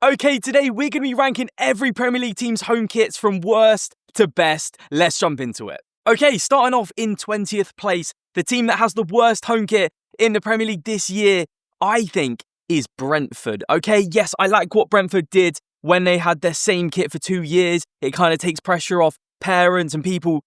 Okay, today we're going to be ranking every Premier League team's home kits from worst to best. Let's jump into it. Okay, starting off in 20th place, the team that has the worst home kit in the Premier League this year, I think, is Brentford. Okay, yes, I like what Brentford did when they had their same kit for 2 years. It kind of takes pressure off parents and people,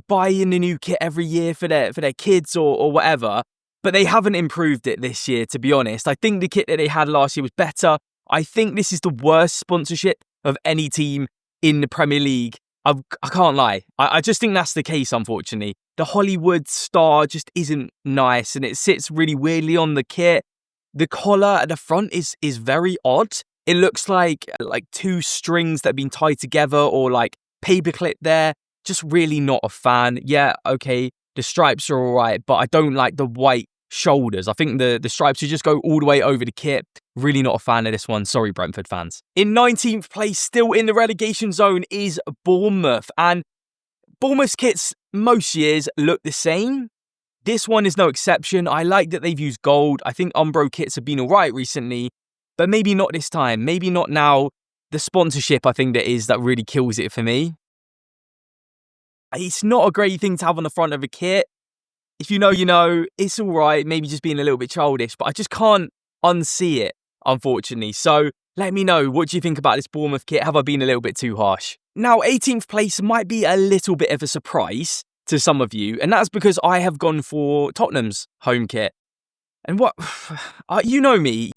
buying a new kit every year for their kids or whatever. But they haven't improved it this year, to be honest. I think the kit that they had last year was better. I think this is the worst sponsorship of any team in the Premier League. I can't lie. I just think that's the case, unfortunately. The Hollywood star just isn't nice and it sits really weirdly on the kit. The collar at the front is very odd. It looks like two strings that have been tied together or like paperclip there. Just really not a fan. Yeah, okay, the stripes are all right, but I don't like the white shoulders. I think the stripes should just go all the way over the kit. Really not a fan of this one. Sorry, Brentford fans. In 19th place, still in the relegation zone, is Bournemouth. And Bournemouth's kits most years look the same. This one is no exception. I like that they've used gold. I think Umbro kits have been all right recently, but maybe not this time. Maybe not now. The sponsorship, I think, that really kills it for me. It's not a great thing to have on the front of a kit. If you know, you know, it's all right, maybe just being a little bit childish, but I just can't unsee it, unfortunately. So let me know, what do you think about this Bournemouth kit? Have I been a little bit too harsh? Now, 18th place might be a little bit of a surprise to some of you, and that's because I have gone for Tottenham's home kit. And what, you know me,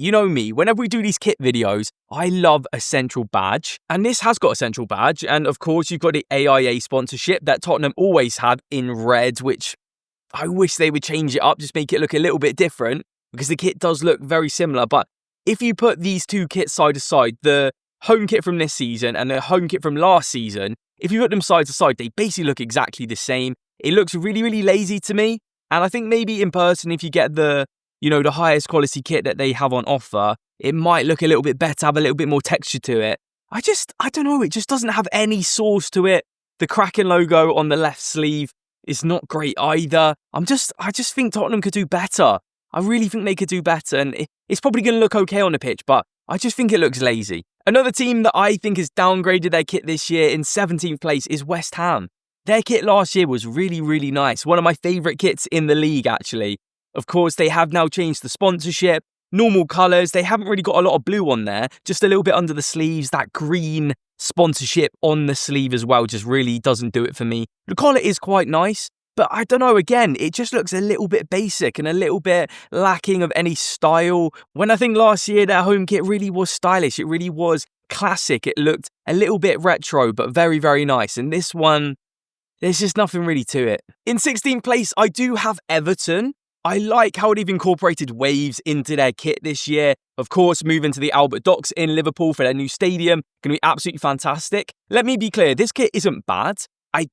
whenever we do these kit videos, I love a central badge. And this has got a central badge, and of course you've got the AIA sponsorship that Tottenham always had in red, which I wish they would change it up, just make it look a little bit different, because the kit does look very similar. But if you put these two kits side to side, the home kit from this season and the home kit from last season, if you put them side to side, they basically look exactly the same. It looks really, really lazy to me. And I think maybe in person, if you get the highest quality kit that they have on offer, it might look a little bit better, have a little bit more texture to it. I don't know, it just doesn't have any source to it. The Kraken logo on the left sleeve is not great either. I just think Tottenham could do better. I really think they could do better, and it's probably going to look okay on the pitch, but I just think it looks lazy. Another team that I think has downgraded their kit this year in 17th place is West Ham. Their kit last year was really, really nice. One of my favourite kits in the league, actually. Of course, they have now changed the sponsorship, normal colours. They haven't really got a lot of blue on there, just a little bit under the sleeves. That green sponsorship on the sleeve as well just really doesn't do it for me. The collar is quite nice, but I don't know, again, it just looks a little bit basic and a little bit lacking of any style. When I think last year their home kit really was stylish, it really was classic. It looked a little bit retro, but very, very nice. And this one, there's just nothing really to it. In 16th place, I do have Everton. I like how they've incorporated waves into their kit this year. Of course, moving to the Albert Docks in Liverpool for their new stadium, going to be absolutely fantastic. Let me be clear, this kit isn't bad. I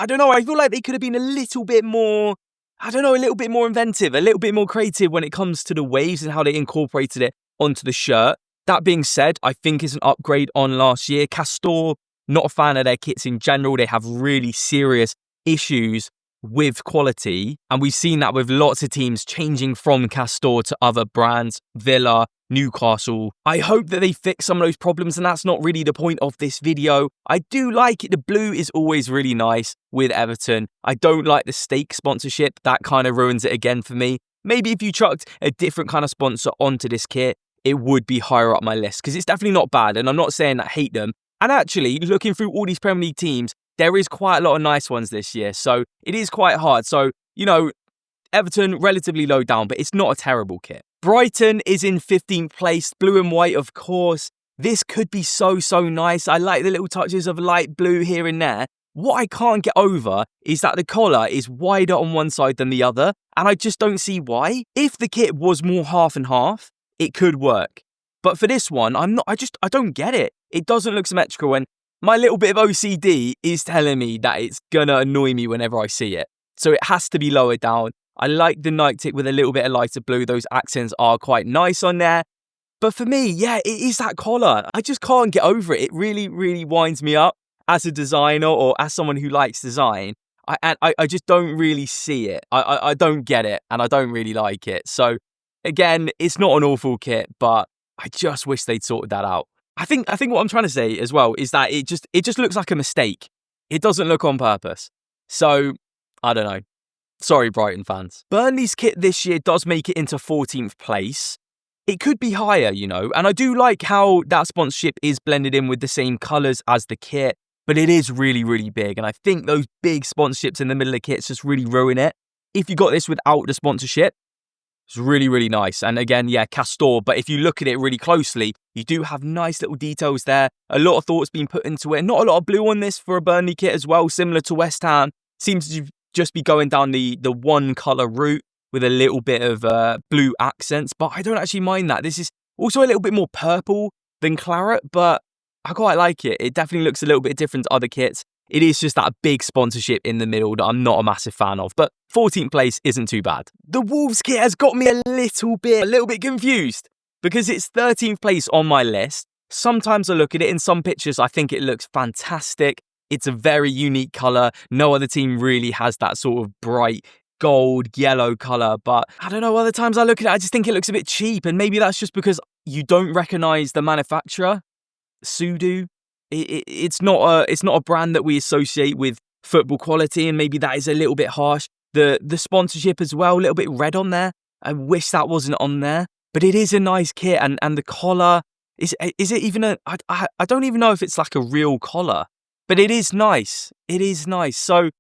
don't know, I feel like they could have been a little bit more, a little bit more inventive, a little bit more creative when it comes to the waves and how they incorporated it onto the shirt. That being said, I think it's an upgrade on last year. Castor, not a fan of their kits in general. They have really serious issues with quality, and we've seen that with lots of teams changing from Castor to other brands, Villa, Newcastle. I hope that they fix some of those problems, and that's not really the point of this video. I do like it. The blue is always really nice with Everton. I don't like the stake sponsorship. That kind of ruins it again for me. Maybe if you chucked a different kind of sponsor onto this kit, it would be higher up my list, because it's definitely not bad, and I'm not saying I hate them. And actually, looking through all these Premier League teams, there is quite a lot of nice ones this year, so it is quite hard. So, Everton, relatively low down, but it's not a terrible kit. Brighton is in 15th place, blue and white, of course. This could be so nice. I like the little touches of light blue here and there. What I can't get over is that the collar is wider on one side than the other, and I just don't see why. If the kit was more half and half, it could work. But for this one, I don't get it. It doesn't look symmetrical, and my little bit of OCD is telling me that it's gonna annoy me whenever I see it. So it has to be lower down. I like the night tick with a little bit of lighter blue. Those accents are quite nice on there. But for me, yeah, it is that collar. I just can't get over it. It really, really winds me up as a designer or as someone who likes design. I just don't really see it. I don't get it, and I don't really like it. So again, it's not an awful kit, but I just wish they'd sorted that out. I think what I'm trying to say as well is that it just looks like a mistake. It doesn't look on purpose. So, I don't know. Sorry, Brighton fans. Burnley's kit this year does make it into 14th place. It could be higher, you know, and I do like how that sponsorship is blended in with the same colours as the kit, but it is really, really big, and I think those big sponsorships in the middle of the kits just really ruin it. If you got this without the sponsorship, it's really, really nice. And again, yeah, Castor, but if you look at it really closely, you do have nice little details there. A lot of thought's been put into it. Not a lot of blue on this for a Burnley kit as well, similar to West Ham. Seems to just be going down the one colour route with a little bit of blue accents, but I don't actually mind that. This is also a little bit more purple than claret, but I quite like it. It definitely looks a little bit different to other kits. It is just that big sponsorship in the middle that I'm not a massive fan of, but 14th place isn't too bad. The Wolves kit has got me a little bit confused because it's 13th place on my list. Sometimes I look at it in some pictures, I think it looks fantastic. It's a very unique colour. No other team really has that sort of bright gold, yellow colour. But I don't know, other times I look at it, I just think it looks a bit cheap. And maybe that's just because you don't recognise the manufacturer, Sudo. It's not a brand that we associate with football quality. And maybe that is a little bit harsh. The sponsorship as well, a little bit red on there. I wish that wasn't on there. But it is a nice kit. And the collar, is it even I don't even know if it's like a real collar. But it is nice. It is nice. So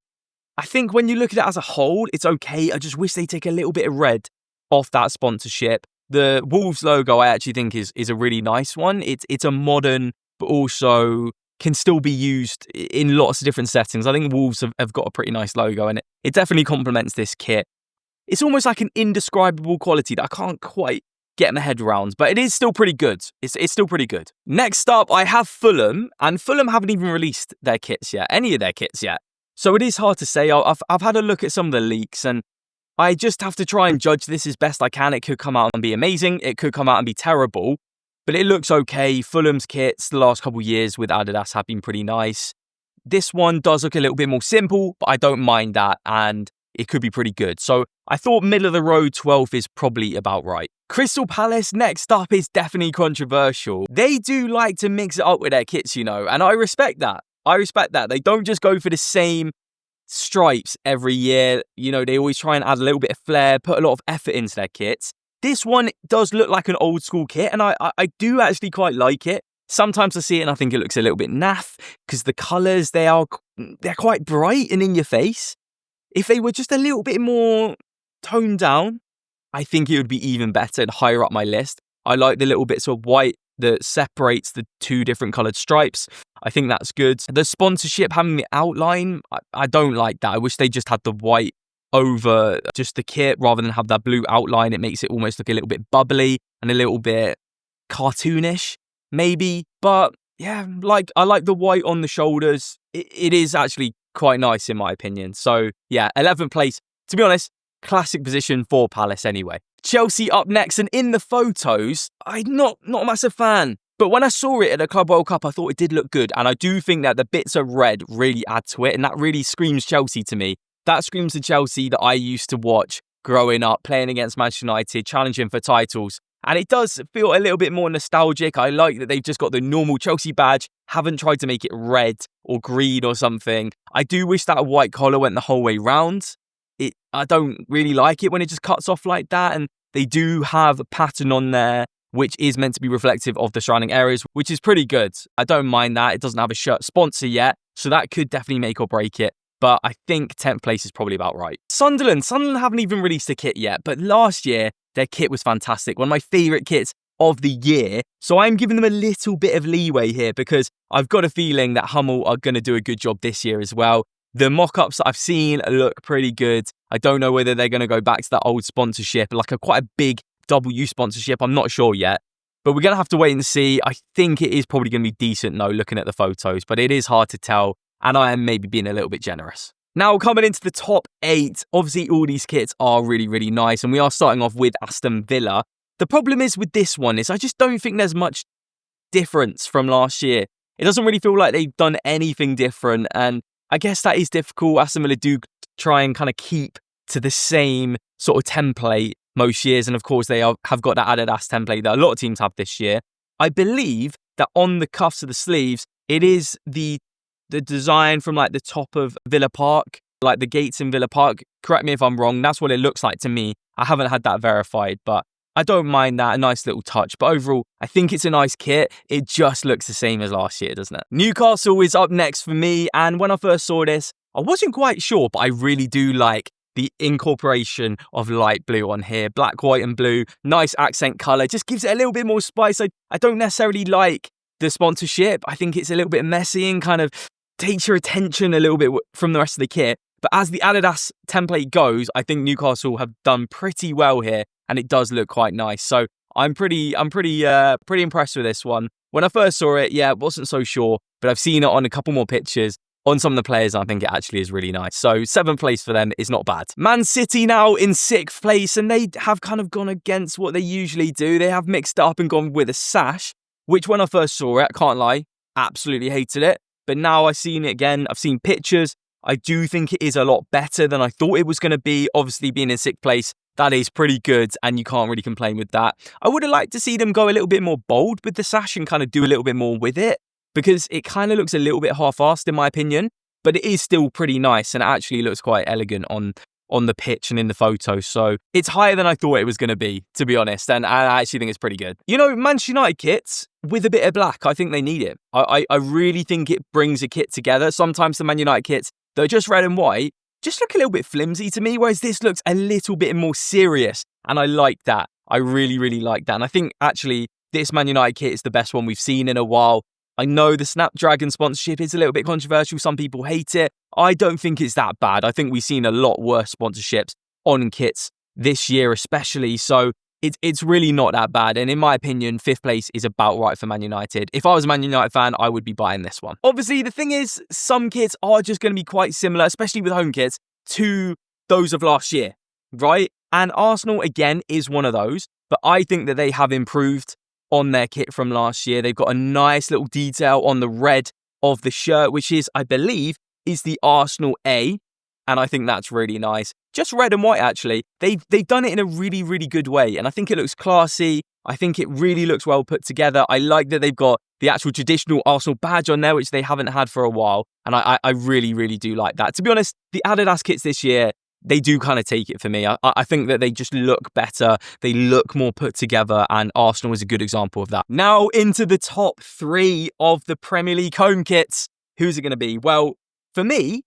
I think when you look at it as a whole, it's okay. I just wish they take a little bit of red off that sponsorship. The Wolves logo, I actually think is a really nice one. It's a modern, but also can still be used in lots of different settings. I think Wolves have got a pretty nice logo, and it definitely complements this kit. It's almost like an indescribable quality that I can't quite get my head around, but it is still pretty good. It's still pretty good. Next up, I have Fulham, and Fulham haven't even released their kits yet, any of their kits yet. So it is hard to say. I've had a look at some of the leaks, and I just have to try and judge this as best I can. It could come out and be amazing. It could come out and be terrible, but it looks okay. Fulham's kits the last couple of years with Adidas have been pretty nice. This one does look a little bit more simple, but I don't mind that, and it could be pretty good. So I thought middle of the road 12th is probably about right. Crystal Palace next up is definitely controversial. They do like to mix it up with their kits, you know, and I respect that. They don't just go for the same stripes every year. You know, they always try and add a little bit of flair, put a lot of effort into their kits. This one does look like an old school kit, and I do actually quite like it. Sometimes I see it and I think it looks a little bit naff because the colours, they're quite bright and in your face. If they were just a little bit more toned down, I think it would be even better and higher up my list. I like the little bits of white that separates the two different coloured stripes. I think that's good. The sponsorship having the outline, I don't like that. I wish they just had the white over just the kit rather than have that blue outline. It makes it almost look a little bit bubbly and a little bit cartoonish, maybe. But yeah, I like the white on the shoulders. It is actually quite nice in my opinion. So yeah, 11th place. To be honest, classic position for Palace anyway. Chelsea up next, and in the photos, I'm not a massive fan. But when I saw it at the Club World Cup, I thought it did look good. And I do think that the bits of red really add to it. And that really screams Chelsea to me. That screams the Chelsea that I used to watch growing up, playing against Manchester United, challenging for titles. And it does feel a little bit more nostalgic. I like that they've just got the normal Chelsea badge, haven't tried to make it red or green or something. I do wish that a white collar went the whole way round. I don't really like it when it just cuts off like that, and they do have a pattern on there which is meant to be reflective of the surrounding areas, which is pretty good. I don't mind that. It doesn't have a shirt sponsor yet, so that could definitely make or break it, but I think 10th place is probably about right. Sunderland haven't even released a kit yet, but last year their kit was fantastic. One of my favourite kits of the year, so I'm giving them a little bit of leeway here because I've got a feeling that Hummel are going to do a good job this year as well. The mock-ups that I've seen look pretty good. I don't know whether they're going to go back to that old sponsorship, like quite a big W sponsorship. I'm not sure yet, but we're going to have to wait and see. I think it is probably going to be decent though, looking at the photos, but it is hard to tell, and I am maybe being a little bit generous. Now, coming into the top 8, obviously all these kits are really, really nice, and we are starting off with Aston Villa. The problem is with this one is I just don't think there's much difference from last year. It doesn't really feel like they've done anything different, and I guess that is difficult. Aston Villa do try and kind of keep to the same sort of template most years. And of course, they have got that Adidas template that a lot of teams have this year. I believe that on the cuffs of the sleeves, it is the design from like the top of Villa Park, like the gates in Villa Park. Correct me if I'm wrong. That's what it looks like to me. I haven't had that verified, but I don't mind that, a nice little touch. But overall, I think it's a nice kit. It just looks the same as last year, doesn't it? Newcastle is up next for me. And when I first saw this, I wasn't quite sure, but I really do like the incorporation of light blue on here. Black, white and blue. Nice accent colour. Just gives it a little bit more spice. I don't necessarily like the sponsorship. I think it's a little bit messy and kind of takes your attention a little bit from the rest of the kit. But as the Adidas template goes, I think Newcastle have done pretty well here, and it does look quite nice. So I'm pretty impressed with this one. When I first saw it, yeah, wasn't so sure, but I've seen it on a couple more pictures on some of the players. I think it actually is really nice. So 7th place for them is not bad. Man City now in 6th place, and they have kind of gone against what they usually do. They have mixed it up and gone with a sash, which when I first saw it, I can't lie, absolutely hated it. But now I've seen it again. I've seen pictures. I do think it is a lot better than I thought it was going to be. Obviously, being in 6th place, that is pretty good, and you can't really complain with that. I would have liked to see them go a little bit more bold with the sash and kind of do a little bit more with it, because it kind of looks a little bit half-assed in my opinion, but it is still pretty nice and it actually looks quite elegant on the pitch and in the photo. So it's higher than I thought it was going to be honest, and I actually think it's pretty good. You know, Manchester United kits with a bit of black, I think they need it. I really think it brings a kit together. Sometimes the Man United kits, they're just red and white, just look a little bit flimsy to me, whereas this looks a little bit more serious, and I like that. I really, really like that. And I think actually this Man United kit is the best one we've seen in a while. I know the Snapdragon sponsorship is a little bit controversial. Some people hate it. I don't think it's that bad. I think we've seen a lot worse sponsorships on kits this year especially, so it's really not that bad. And in my opinion, 5th place is about right for Man United. If I was a Man United fan, I would be buying this one. Obviously, the thing is, some kits are just going to be quite similar, especially with home kits, to those of last year, right? And Arsenal, again, is one of those. But I think that they have improved on their kit from last year. They've got a nice little detail on the red of the shirt, which is, I believe, is the Arsenal A. And I think that's really nice. Just red and white, actually. They've done it in a really, really good way. And I think it looks classy. I think it really looks well put together. I like that they've got the actual traditional Arsenal badge on there, which they haven't had for a while. And I really, really do like that. To be honest, the Adidas kits this year, they do kind of take it for me. I think that they just look better. They look more put together, and Arsenal is a good example of that. Now into the top 3 of the Premier League home kits. Who's it going to be? Well, for me,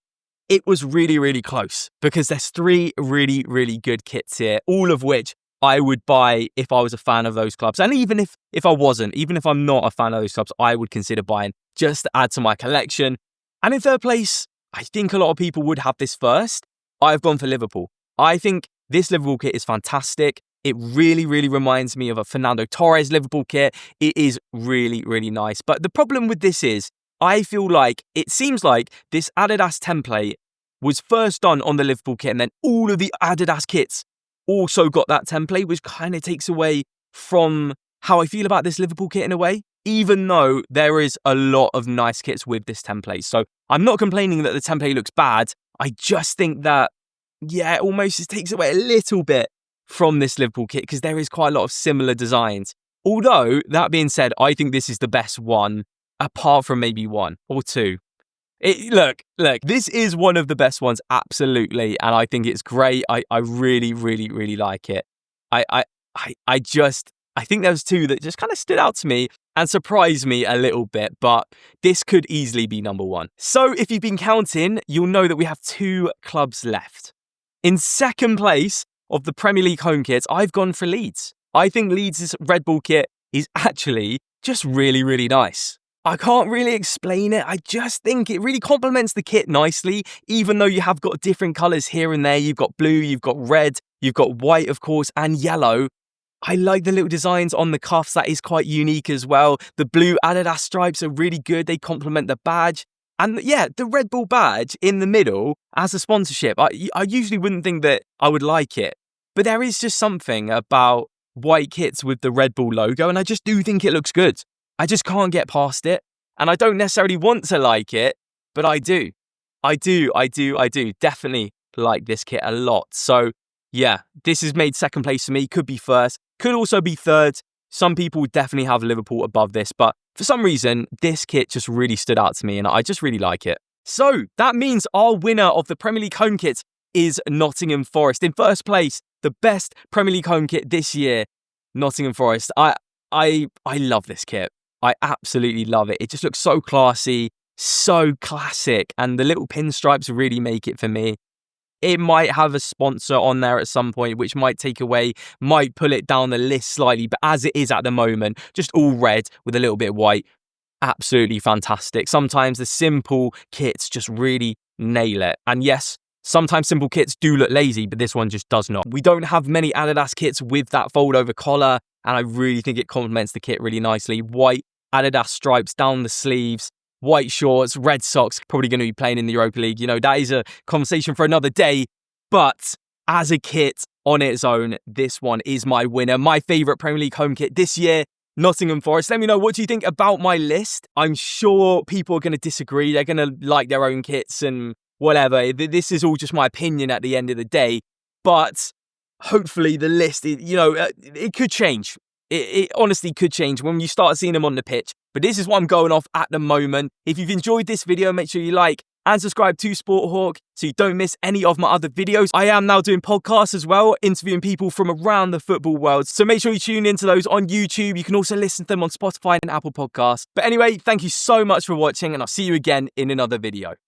it was really, really close, because there's 3 really, really good kits here, all of which I would buy if I was a fan of those clubs. And even if I wasn't, even if I'm not a fan of those clubs, I would consider buying just to add to my collection. And in 3rd place, I think a lot of people would have this first. I've gone for Liverpool. I think this Liverpool kit is fantastic. It really, really reminds me of a Fernando Torres Liverpool kit. It is really, really nice. But the problem with this is, I feel like it seems like this Adidas template was first done on the Liverpool kit, and then all of the Adidas kits also got that template, which kind of takes away from how I feel about this Liverpool kit in a way, even though there is a lot of nice kits with this template. So I'm not complaining that the template looks bad. I just think that, yeah, it almost just takes away a little bit from this Liverpool kit, because there is quite a lot of similar designs. Although, that being said, I think this is the best one, apart from maybe 1 or 2. Look, this is one of the best ones, absolutely, and I think it's great. I really, really, really like it. I think there was 2 that just kind of stood out to me and surprised me a little bit, but this could easily be number 1. So if you've been counting, you'll know that we have 2 clubs left. In 2nd place of the Premier League home kits, I've gone for Leeds. I think Leeds' Red Bull kit is actually just really, really nice. I can't really explain it. I just think it really complements the kit nicely, even though you have got different colours here and there. You've got blue, you've got red, you've got white, of course, and yellow. I like the little designs on the cuffs. That is quite unique as well. The blue Adidas stripes are really good. They complement the badge. And yeah, the Red Bull badge in the middle as a sponsorship. I usually wouldn't think that I would like it, but there is just something about white kits with the Red Bull logo, and I just do think it looks good. I just can't get past it, and I don't necessarily want to like it, but I do. I do definitely like this kit a lot. So Yeah, this has made second place for me. Could be first, could also be third. Some people definitely have Liverpool above this, but for some reason, this kit just really stood out to me and I just really like it. So that means our winner of the Premier League home kit is Nottingham Forest. In first place, the best Premier League home kit this year, Nottingham Forest. I love this kit. I absolutely love it. It just looks so classy, so classic, and the little pinstripes really make it for me. It might have a sponsor on there at some point, which might take away, might pull it down the list slightly, but as it is at the moment, just all red with a little bit of white, absolutely fantastic. Sometimes the simple kits just really nail it. And yes, sometimes simple kits do look lazy, but this one just does not. We don't have many Adidas kits with that fold over collar, and I really think it complements the kit really nicely. White Adidas stripes down the sleeves, white shorts, red socks, probably going to be playing in the Europa League. You know, that is a conversation for another day. But as a kit on its own, this one is my winner. My favourite Premier League home kit this year, Nottingham Forest. Let me know, what do you think about my list? I'm sure people are going to disagree. They're going to like their own kits and whatever. This is all just my opinion at the end of the day. But hopefully the list, it could change. It honestly could change when you start seeing them on the pitch. But this is what I'm going off at the moment. If you've enjoyed this video, make sure you like and subscribe to Sporthawk so you don't miss any of my other videos. I am now doing podcasts as well, interviewing people from around the football world. So make sure you tune into those on YouTube. You can also listen to them on Spotify and Apple Podcasts. But anyway, thank you so much for watching, and I'll see you again in another video.